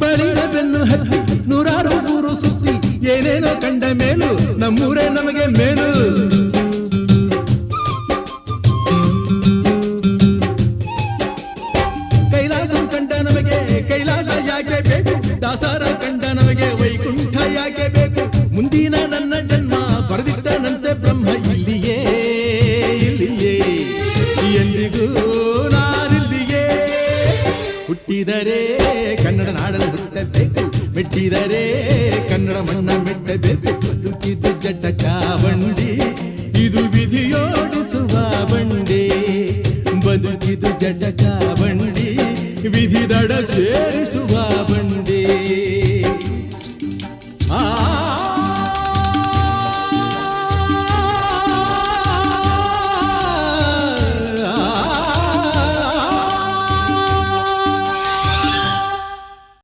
ಬಳಿದ ಬೆನ್ನು ಹತ್ತಿ ನೂರಾರು ಊರು ಸುತ್ತಿ ಏನೇನೋ ಕಂಡ ಮೇಲು ನಮ್ಮೂರೇ ನಮಗೆ ಮೇಲು. ಕೈಲಾಸ ಕಂಡ ನಮಗೆ ಕೈಲಾಸ ಯಾಕೆ ಬೇಕು, ದಾಸರ ಕಂಡ ನಮಗೆ ವೈಕುಂಠ ಯಾಕೆ ಬೇಕು. ಮುಂದಿನ ನನ್ನ ಜನ್ಮ ಬರೆದಿಟ್ಟನಂತೆ ಬ್ರಹ್ಮ ಇಲ್ಲಿಯೇ ಇಲ್ಲಿಯೇ ಎಂದಿಗೂ ನಾನಿಲ್ಲಿಯೇ. ಹುಟ್ಟಿದರೆ ಕನ್ನಡ ನಾಡಲು ಹುಟ್ಟಬೇಕು, ಮೆಟ್ಟಿದರೆ ಕನ್ನಡ ಮಣ್ಣ ಮೆಟ್ಟಬೇಕು. ಬದುಕಿದು ಜಟಕ ಬಂಡಿ, ಇದು ವಿಧಿಯೋಡಿಸುವ ಬಂಡಿ. ಬದುಕಿದು ಜಟಕ ಬಂಡಿ, ವಿಧಿ ದಡ ಸೇರಿಸುವ